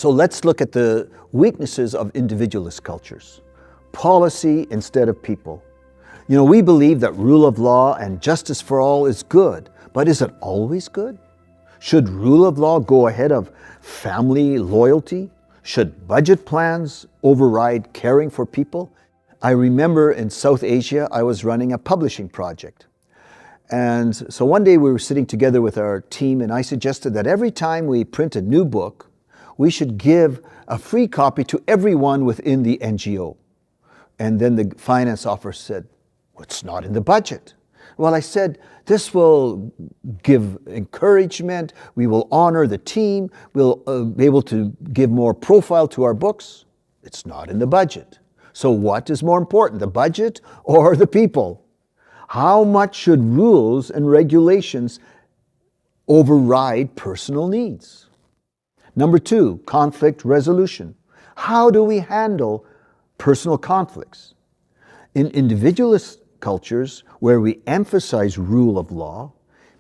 So let's look at the weaknesses of individualist cultures. Policy instead of people. We believe that rule of law and justice for all is good, but is it always good? Should rule of law go ahead of family loyalty? Should budget plans override caring for people? I remember in South Asia, I was running a publishing project. And so one day we were sitting together with our team, and I suggested that every time we print a new book, we should give a free copy to everyone within the NGO. And then the finance officer said, well, it's not in the budget. Well, I said, this will give encouragement, we will honor the team, we'll be able to give more profile to our books. It's not in the budget. So what is more important, the budget or the people? How much should rules and regulations override personal needs? Number 2, conflict resolution. How do we handle personal conflicts? In individualist cultures where we emphasize rule of law,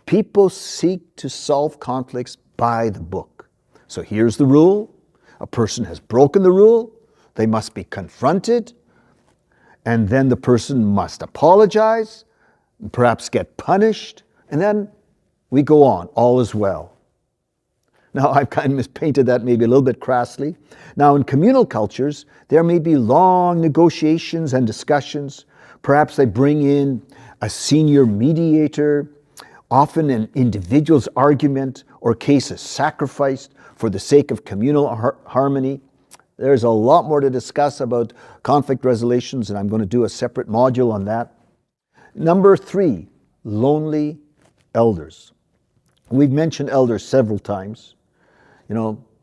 people seek to solve conflicts by the book. So here's the rule. A person has broken the rule. They must be confronted. And then the person must apologize, perhaps get punished, and then we go on. All is well. Now, I've kind of painted that maybe a little bit crassly. Now, in communal cultures, there may be long negotiations and discussions. Perhaps they bring in a senior mediator. Often an individual's argument or case is sacrificed for the sake of communal harmony. There's a lot more to discuss about conflict resolutions, and I'm going to do a separate module on that. Number 3, lonely elders. We've mentioned elders several times.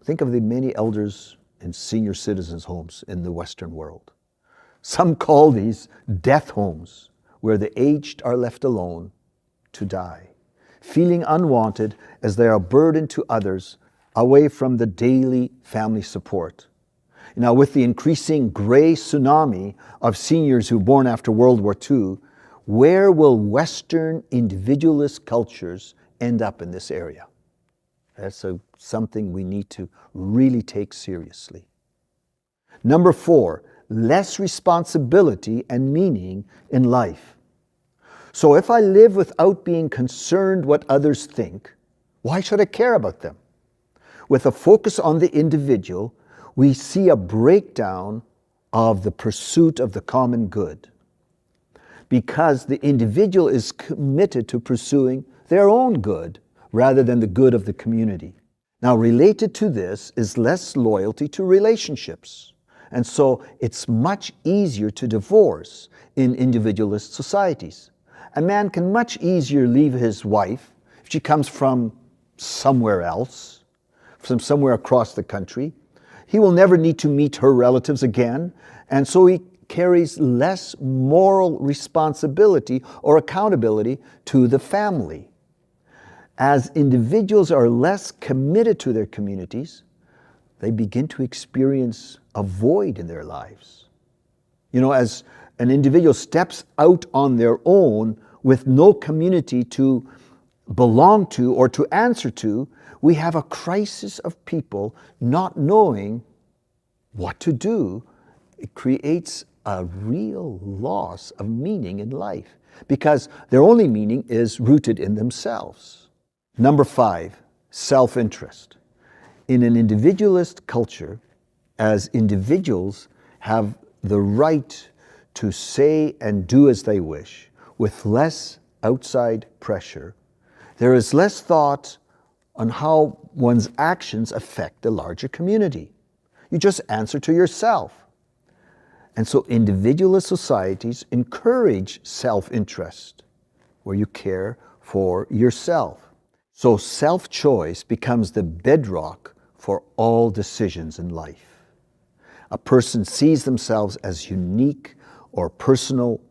Think of the many elders in senior citizens' homes in the Western world. Some call these death homes, where the aged are left alone to die, feeling unwanted as they are a burden to others, away from the daily family support. Now, with the increasing gray tsunami of seniors who were born after World War II, where will Western individualist cultures end up in this area? That's something we need to really take seriously. Number 4, less responsibility and meaning in life. So if I live without being concerned what others think, why should I care about them? With a focus on the individual, we see a breakdown of the pursuit of the common good, because the individual is committed to pursuing their own good rather than the good of the community. Now, related to this is less loyalty to relationships. And so it's much easier to divorce in individualist societies. A man can much easier leave his wife if she comes from somewhere else, from somewhere across the country. He will never need to meet her relatives again, and so he carries less moral responsibility or accountability to the family. As individuals are less committed to their communities, they begin to experience a void in their lives. As an individual steps out on their own with no community to belong to or to answer to, we have a crisis of people not knowing what to do. It creates a real loss of meaning in life because their only meaning is rooted in themselves. Number 5, self-interest. In an individualist culture, as individuals have the right to say and do as they wish, with less outside pressure, there is less thought on how one's actions affect the larger community. You just answer to yourself. And so individualist societies encourage self-interest, where you care for yourself. So self-choice becomes the bedrock for all decisions in life. A person sees themselves as unique or personal.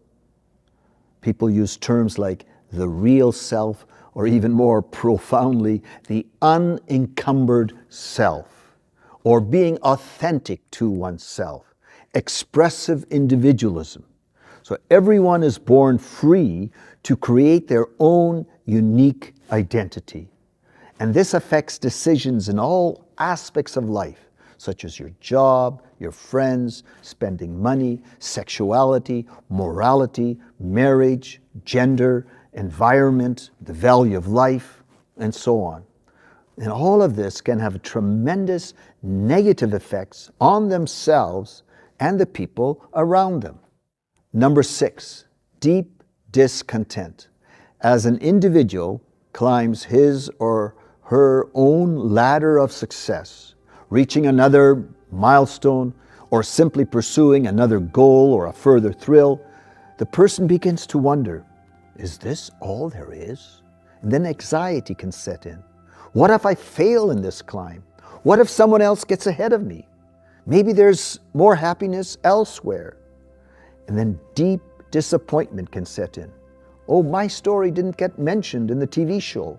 People use terms like the real self, or even more profoundly, the unencumbered self, or being authentic to oneself, expressive individualism. So everyone is born free to create their own unique identity. And this affects decisions in all aspects of life. such as your job, your friends, spending money, sexuality, morality, marriage, gender, environment, the value of life, and so on. And all of this can have tremendous negative effects on themselves and the people around them. Number 6, deep discontent. As an individual climbs his or her own ladder of success, reaching another milestone, or simply pursuing another goal or a further thrill, the person begins to wonder, is this all there is? And then anxiety can set in. What if I fail in this climb? What if someone else gets ahead of me? Maybe there's more happiness elsewhere. And then deep disappointment can set in. Oh, my story didn't get mentioned in the TV show.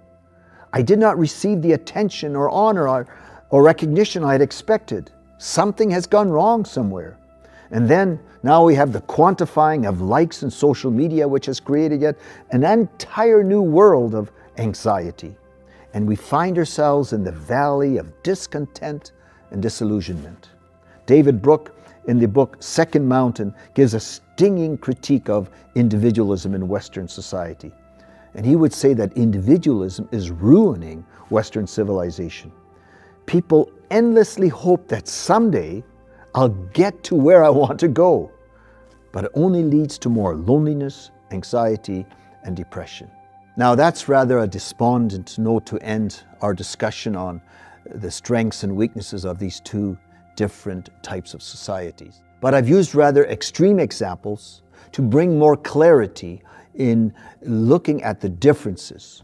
I did not receive the attention or honor or recognition I had expected. Something has gone wrong somewhere. And then now we have the quantifying of likes in social media, which has created yet an entire new world of anxiety. And we find ourselves in the valley of discontent and disillusionment. David Brooke, in the book Second Mountain, gives a stinging critique of individualism in Western society. And he would say that individualism is ruining Western civilization. People endlessly hope that someday I'll get to where I want to go. But it only leads to more loneliness, anxiety, and depression. Now that's rather a despondent note to end our discussion on the strengths and weaknesses of these two different types of societies. But I've used rather extreme examples to bring more clarity in looking at the differences.